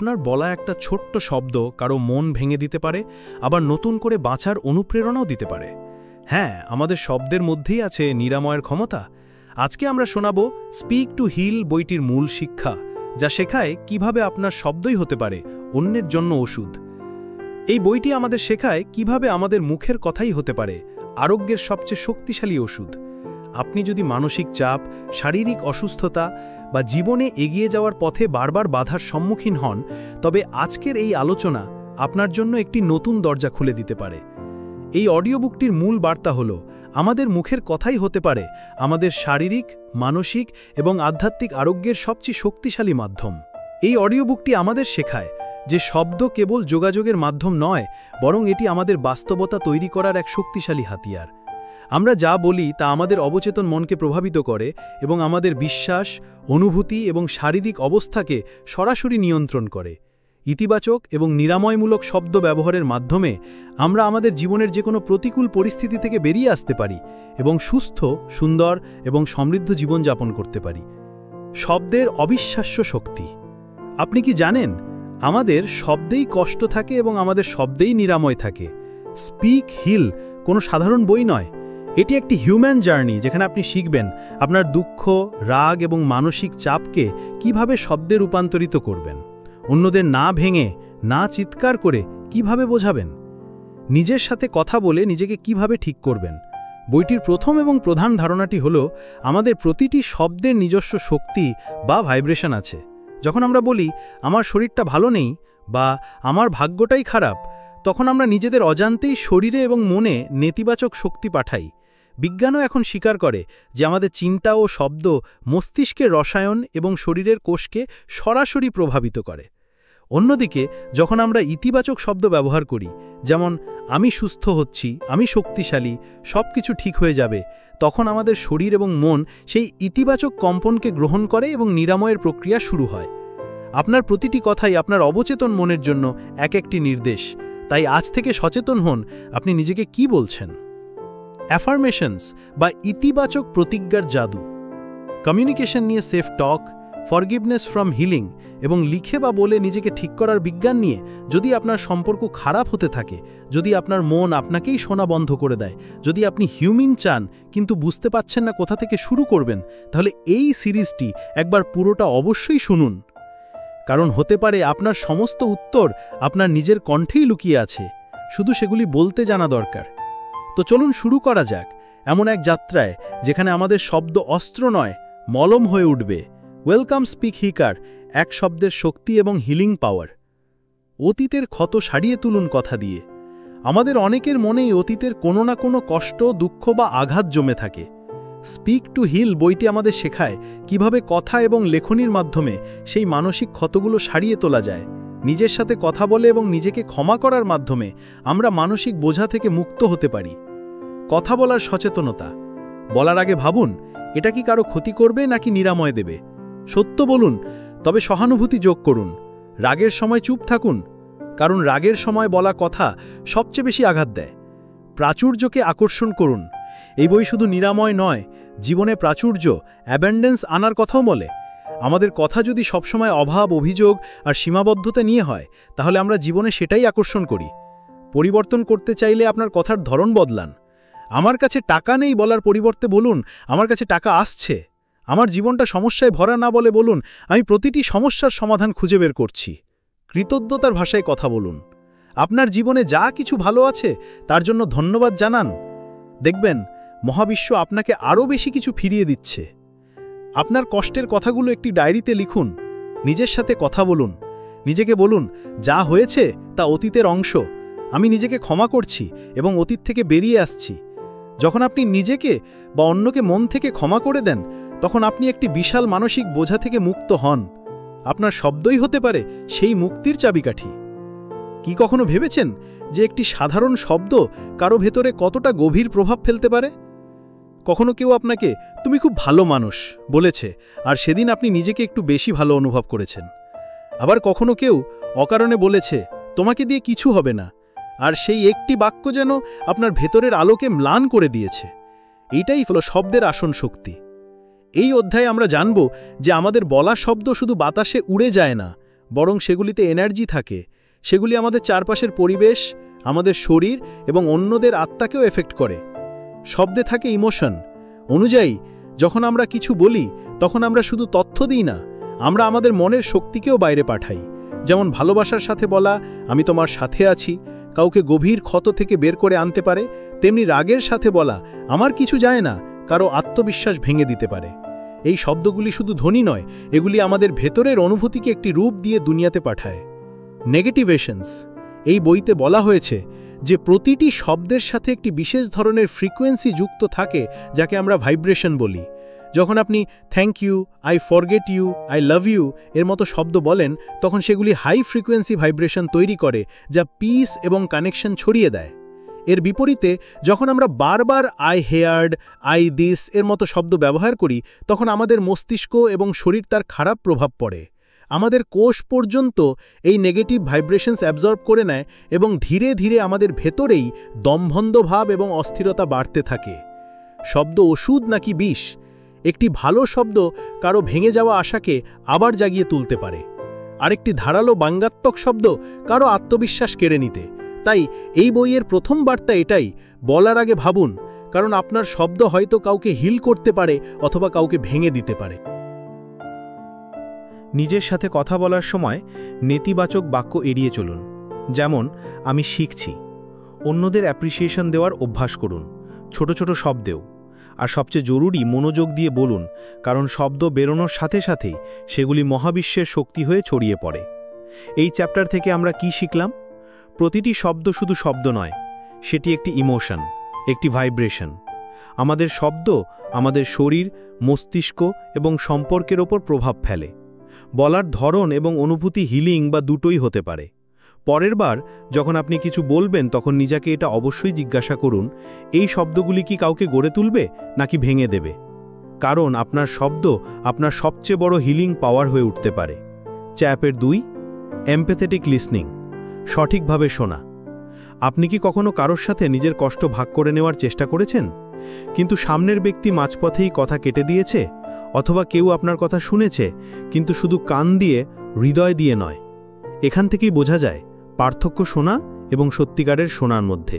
আপনার বলা একটা ছোট্ট শব্দ কারো মন ভেঙে দিতে পারে, আবার নতুন করে বাঁচার অনুপ্রেরণাও দিতে পারে। হ্যাঁ, আমাদের শব্দের মধ্যেই আছে নিরাময়ের ক্ষমতা। আজকে আমরা শোনাব স্পিক টু হিল বইটির মূল শিক্ষা, যা শেখায় কিভাবে আপনার শব্দই হতে পারে অন্যের জন্য ওষুধ। এই বইটি আমাদের শেখায় কিভাবে আমাদের মুখের কথাই হতে পারে আরোগ্যের সবচেয়ে শক্তিশালী ওষুধ। আপনি যদি মানসিক চাপ, শারীরিক অসুস্থতা বা জীবনে এগিয়ে যাওয়ার পথে বারবার বাধার সম্মুখীন হন, তবে আজকের এই আলোচনা আপনার জন্য একটি নতুন দরজা খুলে দিতে পারে। এই অডিও বুকটির মূল বার্তা হল, আমাদের মুখের কথাই হতে পারে আমাদের শারীরিক, মানসিক এবং আধ্যাত্মিক আরোগ্যের সবচেয়ে শক্তিশালী মাধ্যম। এই অডিও বুকটি আমাদের শেখায় যে শব্দ কেবল যোগাযোগের মাধ্যম নয়, বরং এটি আমাদের বাস্তবতা তৈরি করার এক শক্তিশালী হাতিয়ার। আমরা যা বলি তা আমাদের অবচেতন মনকে প্রভাবিত করে এবং আমাদের বিশ্বাস, অনুভূতি এবং শারীরিক অবস্থাকে সরাসরি নিয়ন্ত্রণ করে। ইতিবাচক এবং নিরাময়মূলক শব্দ ব্যবহারের মাধ্যমে আমরা আমাদের জীবনের যে কোনো প্রতিকূল পরিস্থিতি থেকে বেরিয়ে আসতে পারি এবং সুস্থ, সুন্দর এবং সমৃদ্ধ জীবনযাপন করতে পারি। শব্দের অবিশ্বাস্য শক্তি। আপনি কি জানেন, আমাদের শব্দেই কষ্ট থাকে এবং আমাদের শব্দেই নিরাময় থাকে। স্পিক হিল কোনো সাধারণ বই নয়, এটি একটি হিউম্যান জার্নি, যেখানে আপনি শিখবেন আপনার দুঃখ, রাগ এবং মানসিক চাপকে কিভাবে শব্দে রূপান্তরিত করবেন। অন্যদের না ভেঙে, না চিৎকার করে কিভাবে বোঝাবেন। নিজের সাথে কথা বলে নিজেকে কিভাবে ঠিক করবেন। বইটির প্রথম এবং প্রধান ধারণাটি হল, আমাদের প্রতিটি শব্দের নিজস্ব শক্তি বা ভাইব্রেশন আছে। যখন আমরা বলি আমার শরীরটা ভালো নেই বা আমার ভাগ্যটাই খারাপ, তখন আমরা নিজেদের অজান্তেই শরীরে এবং মনে নেতিবাচক শক্তি পাঠাই। বিজ্ঞানও এখন স্বীকার করে যে আমাদের চিন্তা ও শব্দ মস্তিষ্কের রসায়ন এবং শরীরের কোষকে সরাসরি প্রভাবিত করে। অন্যদিকে যখন আমরা ইতিবাচক শব্দ ব্যবহার করি, যেমন আমি সুস্থ হচ্ছি, আমি শক্তিশালী, সব কিছু ঠিক হয়ে যাবে, তখন আমাদের শরীর এবং মন সেই ইতিবাচক কম্পনকে গ্রহণ করে এবং নিরাময়ের প্রক্রিয়া শুরু হয়। আপনার প্রতিটি কথাই আপনার অবচেতন মনের জন্য এক একটি নির্দেশ। তাই আজ থেকে সচেতন হন, আপনি নিজেকে কি বলছেন। অ্যাফার্মেশনস বা ইতিবাচক প্রতিজ্ঞার জাদু। কমিউনিকেশন নিয়ে safe talk, forgiveness from healing এবং লিখে বা বলে নিজেকে ঠিক করার বিজ্ঞান নিয়ে যদি আপনার সম্পর্ক খারাপ হতে থাকে, যদি আপনার মন আপনাকেই শোনা বন্ধ করে দেয়, যদি আপনি হিউম্যান চান কিন্তু বুঝতে পাচ্ছেন না কোথা থেকে শুরু করবেন, তাহলে এই সিরিজটি একবার পুরোটা অবশ্যই শুনুন। কারণ হতে পারে আপনার সমস্ত উত্তর আপনার নিজের কণ্ঠেই লুকিয়ে আছে, শুধু সেগুলি বলতে জানা দরকার। তো চলুন শুরু করা যাক এমন এক যাত্রায় যেখানে আমাদের শব্দ অস্ত্র নয়, মলম হয়ে উঠবে। ওয়েলকাম স্পিক হিকার, এক শব্দের শক্তি এবং হিলিং পাওয়ার। অতীতের ক্ষত সারিয়ে তুলুন কথা দিয়ে। আমাদের অনেকের মনেই অতীতের কোনো না কোনো কষ্ট, দুঃখ বা আঘাত জমে থাকে। স্পিক টু হিল বইটি আমাদের শেখায় কিভাবে কথা এবং লেখনীর মাধ্যমে সেই মানসিক ক্ষতগুলো সারিয়ে তোলা যায়। নিজের সাথে কথা বলে এবং নিজেকে ক্ষমা করার মাধ্যমে আমরা মানসিক বোঝা থেকে মুক্ত হতে পারি। কথা বলার সচেতনতা। বলার আগে ভাবুন, এটা কি কারো ক্ষতি করবে নাকি নিরাময় দেবে। সত্য বলুন, তবে সহানুভূতি যোগ করুন। রাগের সময় চুপ থাকুন, কারণ রাগের সময় বলা কথা সবচেয়ে বেশি আঘাত দেয়। প্রাচুর্যকে আকর্ষণ করুন। এই বই শুধু নিরাময় নয়, জীবনে প্রাচুর্য, অ্যাবেন্ডেন্স আনার কথাও বলে। আমাদের কথা যদি সবসময় অভাব, অভিযোগ আর সীমাবদ্ধতা নিয়ে হয়, তাহলে আমরা জীবনে সেটাই আকর্ষণ করি। পরিবর্তন করতে চাইলে আপনার কথার ধরন বদলান। আমার কাছে টাকা নেই বলার পরিবর্তে বলুন, আমার কাছে টাকা আসছে। আমার জীবনটা সমস্যায় ভরা না বলে বলুন, আমি প্রতিটি সমস্যার সমাধান খুঁজে বের করছি। কৃতজ্ঞতার ভাষায় কথা বলুন। আপনার জীবনে যা কিছু ভালো আছে তার জন্য ধন্যবাদ জানান। দেখবেন মহাবিশ্ব আপনাকে আরও বেশি কিছু ফিরিয়ে দিচ্ছে। আপনার কষ্টের কথাগুলো একটি ডায়েরিতে লিখুন। নিজের সাথে কথা বলুন। নিজেকে বলুন, যা হয়েছে তা অতীতের অংশ, আমি নিজেকে ক্ষমা করছি এবং অতীত থেকে বেরিয়ে আসছি। যখন আপনি নিজেকে বা অন্যকে মন থেকে ক্ষমা করে দেন, তখন আপনি একটি বিশাল মানসিক বোঝা থেকে মুক্ত হন। আপনার শব্দই হতে পারে সেই মুক্তির চাবিকাঠি। কি কখনো ভেবেছেন যে একটি সাধারণ শব্দ কারো ভেতরে কতটা গভীর প্রভাব ফেলতে পারে? কখনো কেউ আপনাকে তুমি খুব ভালো মানুষ বলেছে, আর সেদিন আপনি নিজেকে একটু বেশি ভালো অনুভব করেছেন। আবার কখনো কেউ অকারণে বলেছে তোমাকে দিয়ে কিছু হবে না, আর সেই একটি বাক্য যেন আপনার ভেতরের আলোকে ম্লান করে দিয়েছে। এইটাই হলো শব্দের আসন শক্তি। এই অধ্যায়ে আমরা জানব যে আমাদের বলা শব্দ শুধু বাতাসে উড়ে যায় না, বরং সেগুলিতে এনার্জি থাকে। সেগুলি আমাদের চারপাশের পরিবেশ, আমাদের শরীর এবং অন্যদের আত্মাকেও এফেক্ট করে। শব্দে থাকে ইমোশন। অনুযায়ী যখন আমরা কিছু বলি, তখন আমরা শুধু তথ্য দিই না, আমরা আমাদের মনের শক্তিকেও বাইরে পাঠাই। যেমন ভালোবাসার সাথে বলা আমি তোমার সাথে আছি কাউকে গভীর ক্ষত থেকে বের করে আনতে পারে, তেমনি রাগের সাথে বলা আমার কিছু যায় না কারো আত্মবিশ্বাস ভেঙে দিতে পারে। এই শব্দগুলি শুধু ধ্বনি নয়, এগুলি আমাদের ভেতরের অনুভূতিকে একটি রূপ দিয়ে দুনিয়াতে পাঠায়। নেগেটিভেশনস। এই বইতে বলা হয়েছে যে প্রতিটি শব্দের সাথে একটি বিশেষ ধরনের ফ্রিকোয়েন্সি যুক্ত থাকে, যাকে আমরা ভাইব্রেশন বলি। যখন আপনি thank you, I forget you, I love you এর মতো শব্দ বলেন, তখন সেগুলি হাই ফ্রিকোয়েন্সি ভাইব্রেশন তৈরি করে, যা পিস এবং কানেকশন ছড়িয়ে দেয়। এর বিপরীতে যখন আমরা বারবার আই হেয়ার্ড, আই দিস এর মতো শব্দ ব্যবহার করি, তখন আমাদের মস্তিষ্ক এবং শরীর তার খারাপ প্রভাব পড়ে। আমাদের কোষ পর্যন্ত এই নেগেটিভ ভাইব্রেশনস অ্যাবজর্ব করে নেয় এবং ধীরে ধীরে আমাদের ভেতরেই দমবন্ধ ভাব এবং অস্থিরতা বাড়তে থাকে। শব্দ ওষুধ নাকি বিষ? একটি ভালো শব্দ কারো ভেঙে যাওয়া আশাকে আবার জাগিয়ে তুলতে পারে, আরেকটি ধারালো ব্যঙ্গাত্মক শব্দ কারো আত্মবিশ্বাস কেড়ে নিতে। তাই এই বইয়ের প্রথম বার্তা এটাই, বলার আগে ভাবুন, কারণ আপনার শব্দ হয়তো কাউকে হিল করতে পারে অথবা কাউকে ভেঙে দিতে পারে। নিজের সাথে কথা বলার সময় নেতিবাচক বাক্য এড়িয়ে চলুন। যেমন আমি শিখছি। অন্যদের অ্যাপ্রিসিয়েশন দেওয়ার অভ্যাস করুন, ছোট ছোট শব্দেও। আর সবচেয়ে জরুরি, মনোযোগ দিয়ে বলুন, কারণ শব্দ বেরোনোর সাথে সাথেই সেগুলি মহাবিশ্বের শক্তি হয়ে ছড়িয়ে পড়ে। এই চ্যাপ্টার থেকে আমরা কি শিখলাম? প্রতিটি শব্দ শুধু শব্দ নয়, সেটি একটি ইমোশন, একটি ভাইব্রেশন। আমাদের শব্দ আমাদের শরীর, মস্তিষ্ক এবং সম্পর্কের ওপর প্রভাব ফেলে। বলার ধরন এবং অনুভূতি হিলিং বা দুটোই হতে পারে। পরের বার যখন আপনি কিছু বলবেন, তখন নিজেকে এটা অবশ্যই জিজ্ঞাসা করুন, এই শব্দগুলি কি কাউকে গড়ে তুলবে নাকি ভেঙে দেবে? কারণ আপনার শব্দ আপনার সবচেয়ে বড় হিলিং পাওয়ার হয়ে উঠতে পারে। চ্যাপ্টার 2, এমপ্যাথেটিক লিসনিং, সঠিকভাবে শোনা। আপনি কি কখনো কারোর সাথে নিজের কষ্ট ভাগ করে নেওয়ার চেষ্টা করেছেন, কিন্তু সামনের ব্যক্তি মাঝপথেই কথা কেটে দিয়েছে? অথবা কেউ আপনার কথা শুনেছে, কিন্তু শুধু কান দিয়ে, হৃদয় দিয়ে নয়? এখান থেকেই বোঝা যায় পার্থক্য শোনা এবং সত্যিকারের শোনার মধ্যে।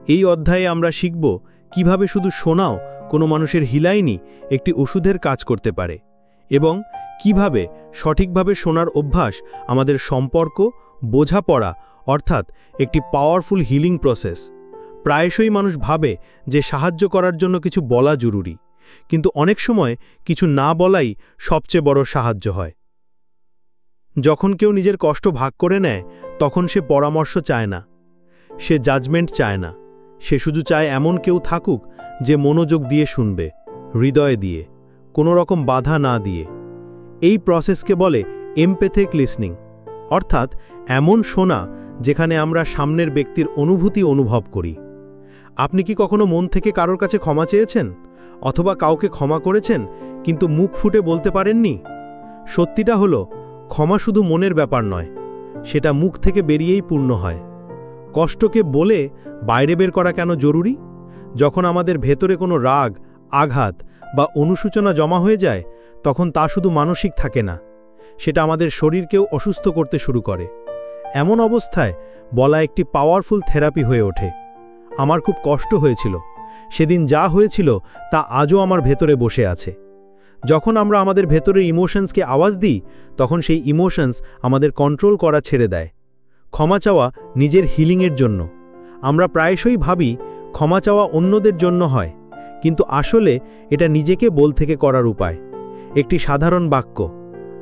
এই অধ্যায়ে আমরা শিখব কিভাবে শুধু শোনাও কোনো মানুষের হিলাইনি একটি ওষুধের কাজ করতে পারে, এবং কিভাবে সঠিকভাবে শোনার অভ্যাস আমাদের সম্পর্ক বোঝাপড়া অর্থাৎ একটি পাওয়ারফুল হিলিং প্রসেস। প্রায়শই মানুষ ভাবে যে সাহায্য করার জন্য কিছু বলা জরুরি, কিন্তু অনেক সময় কিছু না বলাই সবচেয়ে বড় সাহায্য হয়। যখন কেউ নিজের কষ্ট ভাগ করে নেয়, তখন সে পরামর্শ চায় না, সে জাজমেন্ট চায় না, সে শুধু চায় এমন কেউ থাকুক যে মনোযোগ দিয়ে শুনবে, হৃদয় দিয়ে, কোনো রকম বাধা না দিয়ে। এই প্রসেসকে বলে এমপ্যাথিক লিসনিং, অর্থাৎ এমন শোনা যেখানে আমরা সামনের ব্যক্তির অনুভূতি অনুভব করি। আপনি কি কখনো মন থেকে কারোর কাছে ক্ষমা চেয়েছেন, অথবা কাউকে ক্ষমা করেছেন কিন্তু মুখ ফুটে বলতে পারেননি? সত্যিটা হলো, ক্ষমা শুধু মনের ব্যাপার নয়, সেটা মুখ থেকে বেরিয়েই পূর্ণ হয়। কষ্টকে বলে বাইরে বের করা কেন জরুরি? যখন আমাদের ভেতরে কোনো রাগ, আঘাত বা অনুশোচনা জমা হয়ে যায়, তখন তা শুধু মানসিক থাকে না, সেটা আমাদের শরীরকেও অসুস্থ করতে শুরু করে। এমন অবস্থায় বলা একটি পাওয়ারফুল থেরাপি হয়ে ওঠে। আমার খুব কষ্ট হয়েছিল, সেদিন যা হয়েছিল তা আজও আমার ভেতরে বসে আছে। যখন আমরা আমাদের ভেতরের ইমোশনসকে আওয়াজ দিই, তখন সেই ইমোশনস আমাদের কন্ট্রোল করা ছেড়ে দেয়। ক্ষমা চাওয়া নিজের হিলিংয়ের জন্য। আমরা প্রায়শই ভাবি ক্ষমা চাওয়া অন্যদের জন্য হয়, কিন্তু আসলে এটা নিজেকে বল থেকে করার উপায়। একটি সাধারণ বাক্য,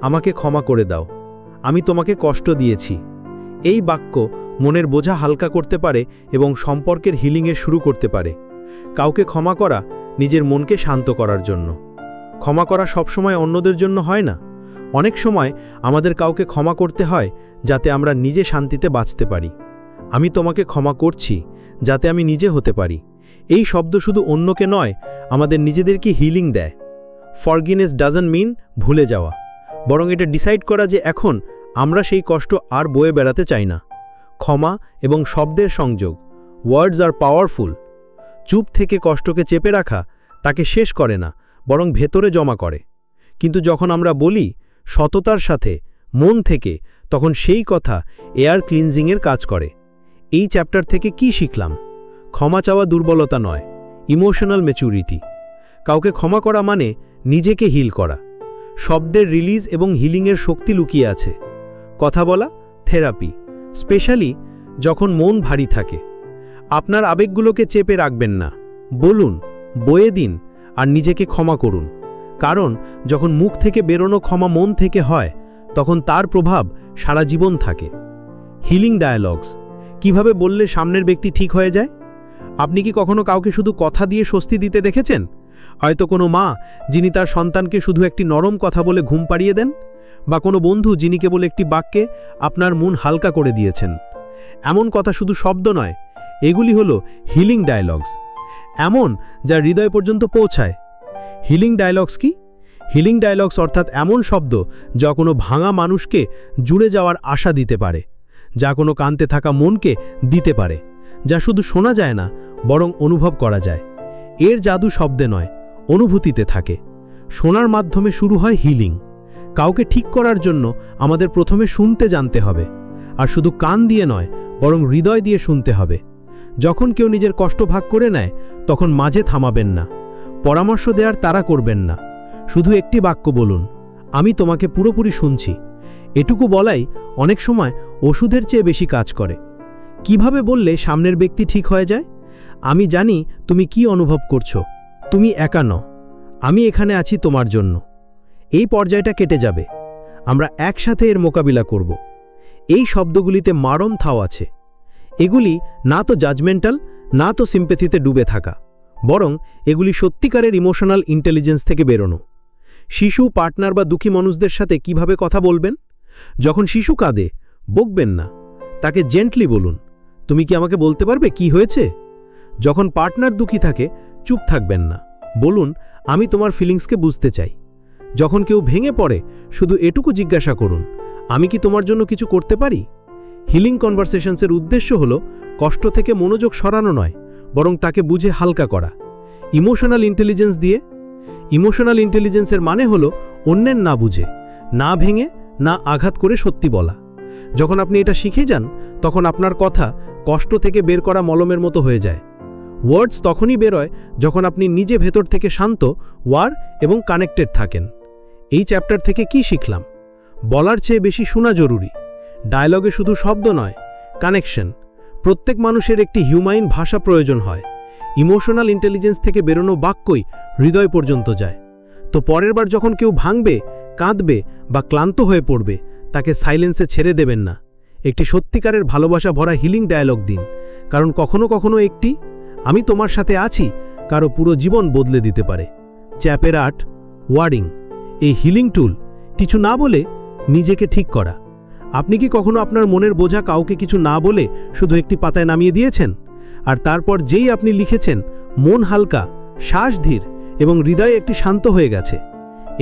আমাকে ক্ষমা করে দাও, আমি তোমাকে কষ্ট দিয়েছি। এই বাক্য মনের বোঝা হালকা করতে পারে এবং সম্পর্কের হিলিংয়ের শুরু করতে পারে। কাউকে ক্ষমা করা নিজের মনকে শান্ত করার জন্য। ক্ষমা করা সবসময় অন্যদের জন্য হয় না। অনেক সময় আমাদের কাউকে ক্ষমা করতে হয় যাতে আমরা নিজে শান্তিতে বাঁচতে পারি। আমি তোমাকে ক্ষমা করছি যাতে আমি নিজে হতে পারি। এই শব্দ শুধু অন্যকে নয়, আমাদের নিজেদেরকে হিলিং দেয়। ফরগিভনেস ডাজন্ট মিন ভুলে যাওয়া, বরং এটা ডিসাইড করা যে এখন আমরা সেই কষ্ট আর বয়ে বেড়াতে চাই না। ক্ষমা এবং শব্দের সংযোগ, ওয়ার্ডস আর পাওয়ারফুল। চুপ থেকে কষ্টকে চেপে রাখা তাকে শেষ করে না, বরং ভেতরে জমা করে। কিন্তু যখন আমরা বলি, সততার সাথে, মন থেকে, তখন সেই কথা এয়ার ক্লিনজিংয়ের কাজ করে। এই চ্যাপ্টার থেকে কি শিখলাম? ক্ষমা চাওয়া দুর্বলতা নয়, ইমোশনাল ম্যাচুরিটি। কাউকে ক্ষমা করা মানে নিজেকে হিল করা। শব্দের রিলিজ এবং হিলিংয়ের শক্তি লুকিয়ে আছে। কথা বলা থেরাপি, স্পেশালি যখন মন ভারী থাকে। আপনার আবেগগুলোকে চেপে রাখবেন না, বলুন, বয়ে দিন, আর নিজেকে ক্ষমা করুন। কারণ যখন মুখ থেকে বেরোনো ক্ষমা মন থেকে হয়, তখন তার প্রভাব সারা জীবন থাকে। হিলিং ডায়ালগস, কিভাবে বললে সামনের ব্যক্তি ঠিক হয়ে যায়? আপনি কি কখনো কাউকে শুধু কথা দিয়ে স্বস্তি দিতে দেখেছেন? হয়তো কোনো মা যিনি তার সন্তানকে শুধু একটি নরম কথা বলে ঘুম পাড়িয়ে দেন, বা কোনো বন্ধু যিনি কেবল একটি বাক্যে আপনার মন হালকা করে দিয়েছেন। এমন কথা শুধু শব্দ নয়, এগুলি হলো হিলিং ডায়ালগস, এমন যা হৃদয় পর্যন্ত পৌঁছায়। হিলিং ডায়ালগস কি? হিলিং ডায়ালগস অর্থাৎ এমন শব্দ যা কোনো ভাঙা মানুষকে জুড়ে যাওয়ার আশা দিতে পারে, যা কোনো কাঁদতে থাকা মনকে দিতে পারে, যা শুধু শোনা যায় না বরং অনুভব করা যায়। এর জাদু শব্দে নয়, অনুভূতিতে থাকে। শোনার মাধ্যমে শুরু হয় হিলিং। কাউকে ঠিক করার জন্য আমাদের প্রথমে শুনতে জানতে হবে, আর শুধু কান দিয়ে নয় বরং হৃদয় দিয়ে শুনতে হবে। যখন কেউ নিজের কষ্ট ভাগ করে নেয়, তখন মাঝে থামাবেন না, পরামর্শ দেওয়ার তাড়া করবেন না। শুধু একটি বাক্য বলুন, আমি তোমাকে পুরোপুরি শুনছি। এটুকু বলাই অনেক সময় ওষুধের চেয়ে বেশি কাজ করে। কিভাবে বললে সামনের ব্যক্তি ঠিক হয়ে যায়? আমি জানি তুমি কি অনুভব করছো, তুমি একা নও, আমি এখানে আছি তোমার জন্য। এই পর্যায়টা কেটে যাবে, আমরা একসাথে এর মোকাবিলা করব। এই শব্দগুলিতে মারণ থাও আছে। এগুলি না তো জাজমেন্টাল, না তো সিম্প্যাথিতে ডুবে থাকা, বরং এগুলি সত্যিকারের ইমোশনাল ইন্টেলিজেন্স থেকে বেরোনো। শিশু, পার্টনার বা দুঃখী মানুষদের সাথে কিভাবে কথা বলবেন? যখন শিশু কাঁদে, বকবেন না, তাকে জেন্টলি বলুন, তুমি কি আমাকে বলতে পারবে কি হয়েছে? যখন পার্টনার দুঃখী থাকে, চুপ থাকবেন না, বলুন, আমি তোমার ফিলিংসকে বুঝতে চাই। যখন কেউ ভেঙে পড়ে, শুধু এটুকু জিজ্ঞাসা করুন, আমি কি তোমার জন্য কিছু করতে পারি? হিলিং কনভারসেশনসের উদ্দেশ্য হল কষ্ট থেকে মনোযোগ সরানো নয়, বরং তাকে বুঝে হালকা করা। ইমোশনাল ইন্টেলিজেন্স দিয়ে। ইমোশনাল ইন্টেলিজেন্সের মানে হলো অন্যের না বুঝে, না ভেঙে, না আঘাত করে সত্যি বলা। যখন আপনি এটা শিখে যান, তখন আপনার কথা কষ্ট থেকে বের করা মলমের মতো হয়ে যায়। ওয়ার্ডস তখনই বেরোয় যখন আপনি নিজে ভেতর থেকে শান্ত, ওয়ার এবং কানেক্টেড থাকেন। এই চ্যাপ্টার থেকে কি শিখলাম? বলার চেয়ে বেশি শোনা জরুরি। ডায়লগে শুধু শব্দ নয়, কানেকশন। প্রত্যেক মানুষের একটি হিউম্যান ভাষা প্রয়োজন হয়। ইমোশনাল ইন্টেলিজেন্স থেকে বেরোনো বাক্যই হৃদয় পর্যন্ত যায়। তো পরের বার যখন কেউ ভাঙবে, কাঁদবে বা ক্লান্ত হয়ে পড়বে, তাকে সাইলেন্সে ছেড়ে দেবেন না। একটি সত্যিকারের ভালোবাসা ভরা হিলিং ডায়ালগ দিন, কারণ কখনো কখনো একটি আমি তোমার সাথে আছি কারো পুরো জীবন বদলে দিতে পারে। Chapter 8, wording. এই হিলিং টুল, কিছু না বলে নিজেকে ঠিক করা। আপনি কি কখনো আপনার মনের বোঝা কাউকে কিছু না বলে শুধু একটি পাতায় নামিয়ে দিয়েছেন? আর তারপর যেই আপনি লিখেছেন, মন হালকা, শ্বাস ধীর এবং হৃদয় একটি শান্ত হয়ে গেছে।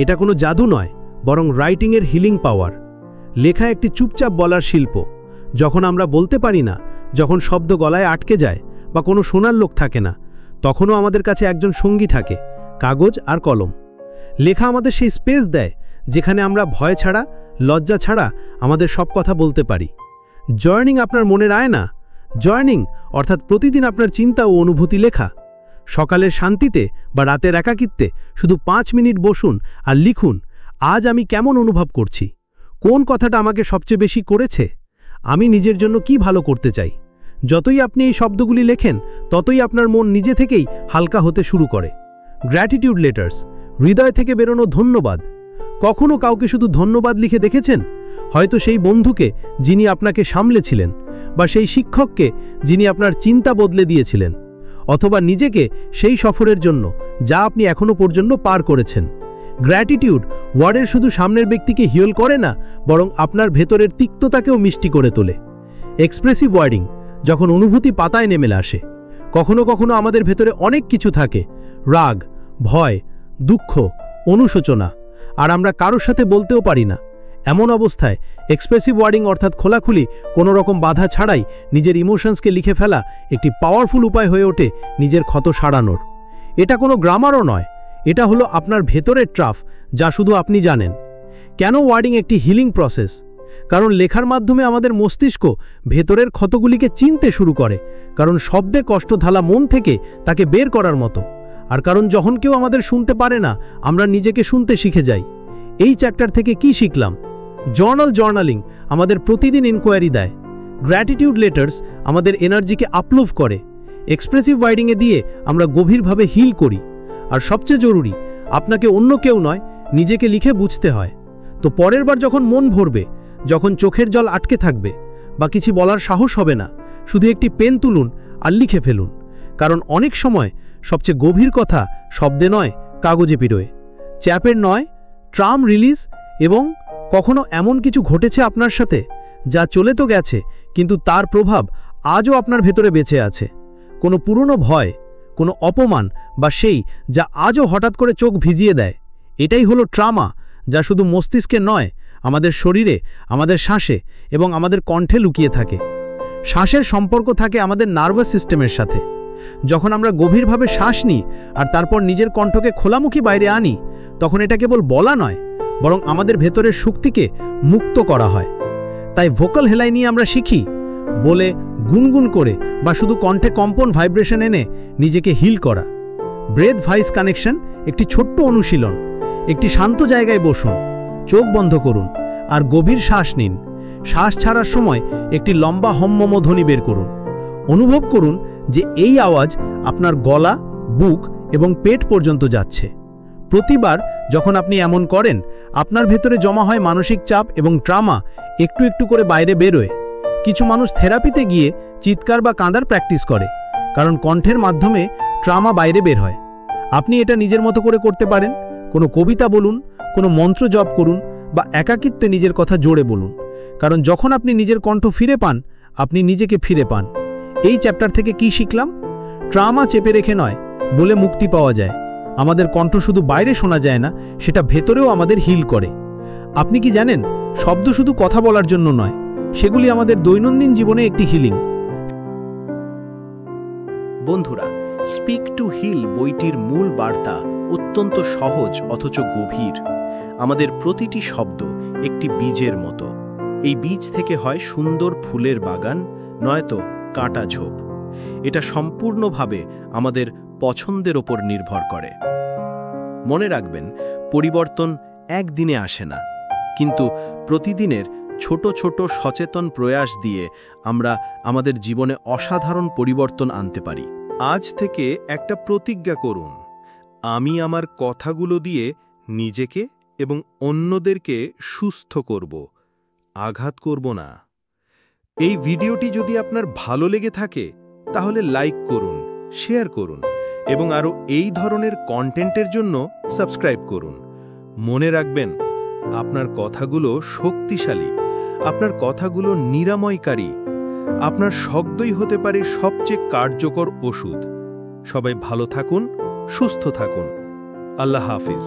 এটা কোনো জাদু নয়, বরং রাইটিংয়ের হিলিং পাওয়ার। লেখা একটি চুপচাপ বলার শিল্প। যখন আমরা বলতে পারি না, যখন শব্দ গলায় আটকে যায় বা কোনো শোনার লোক থাকে না, তখনও আমাদের কাছে একজন সঙ্গী থাকে, কাগজ আর কলম। লেখা আমাদের সেই স্পেস দেয় যেখানে আমরা ভয় ছাড়া, লজ্জা ছাড়া আমাদের সব কথা বলতে পারি। জার্নিং আপনার মনের আয়না। জার্নিং অর্থাৎ প্রতিদিন আপনার চিন্তা ও অনুভূতি লেখা। সকালের শান্তিতে বা রাতের একাকিত্বে শুধু 5 মিনিট বসুন আর লিখুন, আজ আমি কেমন অনুভব করছি, কোন কথাটা আমাকে সবচেয়ে বেশি করেছে, আমি নিজের জন্য কি ভালো করতে চাই। যতই আপনি এই শব্দগুলি লেখেন, ততই আপনার মন নিজে থেকেই হালকা হতে শুরু করে। গ্র্যাটিটিউড লেটার্স, হৃদয় থেকে বেরোনো ধন্যবাদ। কখনো কাউকে শুধু ধন্যবাদ লিখে দেখেছেন? হয়তো সেই বন্ধুকে যিনি আপনাকে সামলেছিলেন, বা সেই শিক্ষককে যিনি আপনার চিন্তা বদলে দিয়েছিলেন, অথবা নিজেকে সেই সফরের জন্য যা আপনি এখনো পর্যন্ত পার করেছেন। গ্র্যাটিটিউড ওয়ার্ডের শুধু সামনের ব্যক্তিকে হিল করে না, বরং আপনার ভেতরের তিক্ততাকেও মিষ্টি করে তোলে। এক্সপ্রেসিভ ওয়ার্ডিং, যখন অনুভূতি পাতায় নেমে আসে। কখনো কখনো আমাদের ভেতরে অনেক কিছু থাকে, রাগ, ভয়, দুঃখ, অনুশোচনা, আর আমরা কারোর সাথে বলতেও পারি না। এমন অবস্থায় এক্সপ্রেসিভ ওয়ার্ডিং অর্থাৎ খোলাখুলি, কোনো রকম বাধা ছাড়াই নিজের ইমোশনসকে লিখে ফেলা একটি পাওয়ারফুল উপায় হয়ে ওঠে নিজের ক্ষত সারানোর। এটা কোনো গ্রামারও নয়, এটা হলো আপনার ভেতরের ট্রাফ, যা শুধু আপনি জানেন। কেন ওয়ার্ডিং একটি হিলিং প্রসেস? কারণ লেখার মাধ্যমে আমাদের মস্তিষ্ক ভেতরের ক্ষতগুলিকে চিনতে শুরু করে, কারণ শব্দে কষ্টঢালা মন থেকে তাকে বের করার মতো। আর কারণ যখন কেউ আমাদের শুনতে পারে না, আমরা নিজেকে শুনতে শিখে যাই। এই চ্যাপ্টার থেকে কি শিখলাম? জার্নালিং আমাদের প্রতিদিন ইনকোয়ারি দেয়। গ্র্যাটিটিউড লেটার্স আমাদের এনার্জিকে আপলুভ করে। এক্সপ্রেসিভ রাইডিংয়ে দিয়ে আমরা গভীরভাবে হিল করি। আর সবচেয়ে জরুরি, আপনাকে অন্য কেউ নয়, নিজেকে লিখে বুঝতে হয়। তো পরের বার যখন মন ভরবে, যখন চোখের জল আটকে থাকবে বা কিছু বলার সাহস হবে না, শুধু একটি পেন তুলুন আর লিখে ফেলুন। কারণ অনেক সময় সবচেয়ে গভীর কথা শব্দে নয়, কাগজে পিরোয়। চ্যাপের নয়, ট্রাম রিলিজ। এবং কখনো এমন কিছু ঘটেছে আপনার সাথে যা চলে তো গেছে, কিন্তু তার প্রভাব আজও আপনার ভেতরে বেঁচে আছে। কোনো পুরনো ভয়, কোনো অপমান বা সেই যা আজও হঠাৎ করে চোখ ভিজিয়ে দেয়। এটাই হলো ট্রামা, যা শুধু মস্তিষ্কে নয়, আমাদের শরীরে, আমাদের শ্বাসে এবং আমাদের কণ্ঠে লুকিয়ে থাকে। শ্বাসের সম্পর্ক থাকে আমাদের নার্ভাস সিস্টেমের সাথে। যখন আমরা গভীরভাবে শ্বাস নিই আর তারপর নিজের কণ্ঠকে খোলামুখী বাইরে আনি, তখন এটা কেবল বলা নয়, বরং আমাদের ভেতরের শক্তিকে মুক্ত করা হয়। তাই ভোকাল হেলাই নিয়ে আমরা শিখি, বলে, গুনগুন করে বা শুধু কণ্ঠে কম্পন ভাইব্রেশন এনে নিজেকে হিল করা। ব্রেথ ভয়েস কানেকশন একটি ছোট্ট অনুশীলন। একটি শান্ত জায়গায় বসুন, চোখ বন্ধ করুন আর গভীর শ্বাস নিন। শ্বাস ছাড়ার সময় একটি লম্বা হম্মম ধ্বনি বের করুন। অনুভব করুন যে এই আওয়াজ আপনার গলা, বুক এবং পেট পর্যন্ত যাচ্ছে। প্রতিবার যখন আপনি এমন করেন, আপনার ভেতরে জমা হয় মানসিক চাপ এবং ট্রামা একটু একটু করে বাইরে বেরোয়। কিছু মানুষ থেরাপিতে গিয়ে চিৎকার বা কাঁদার প্র্যাকটিস করে, কারণ কণ্ঠের মাধ্যমে ট্রামা বাইরে বের হয়। আপনি এটা নিজের মতো করে করতে পারেন। কোনো কবিতা বলুন, কোনো মন্ত্র জপ করুন বা একাকিত্বে নিজের কথা জোরে বলুন। কারণ যখন আপনি নিজের কণ্ঠ ফিরে পান, আপনি নিজেকে ফিরে পান। এই চ্যাপ্টার থেকে কি শিখলাম? ট্রামা চেপে রেখে নয়, বলে মুক্তি পাওয়া যায়। আমাদের কণ্ঠ শুধু বাইরে শোনা যায় না, সেটা ভেতরেও আমাদের হিল করে। আপনি কি জানেন, শব্দ শুধু কথা বলার জন্য নয়, সেগুলি আমাদের দৈনন্দিন জীবনে একটি হিলিং। বন্ধুরা, স্পিক টু হিল বইটির মূল বার্তা অত্যন্ত সহজ অথচ গভীর। আমাদের প্রতিটি শব্দ একটি বীজের মতো। এই বীজ থেকে হয় সুন্দর ফুলের বাগান, নয়তো কাঁটা ঝোপ। এটা সম্পূর্ণভাবে আমাদের পছন্দের ওপর নির্ভর করে। মনে রাখবেন, পরিবর্তন একদিনে আসে না, কিন্তু প্রতিদিনের ছোট ছোট সচেতন প্রয়াস দিয়ে আমরা আমাদের জীবনে অসাধারণ পরিবর্তন আনতে পারি। আজ থেকে একটা প্রতিজ্ঞা করুন, আমি আমার কথাগুলো দিয়ে নিজেকে এবং অন্যদেরকে সুস্থ করব, আঘাত করব না। এই ভিডিওটি যদি আপনার ভালো লেগে থাকে, তাহলে লাইক করুন, শেয়ার করুন এবং আরও এই ধরনের কন্টেন্টের জন্য সাবস্ক্রাইব করুন। মনে রাখবেন, আপনার কথাগুলো শক্তিশালী, আপনার কথাগুলো নিরাময়কারী। আপনার শব্দই হতে পারে সবচেয়ে কার্যকর ওষুধ। সবাই ভালো থাকুন, সুস্থ থাকুন। আল্লাহ হাফিজ।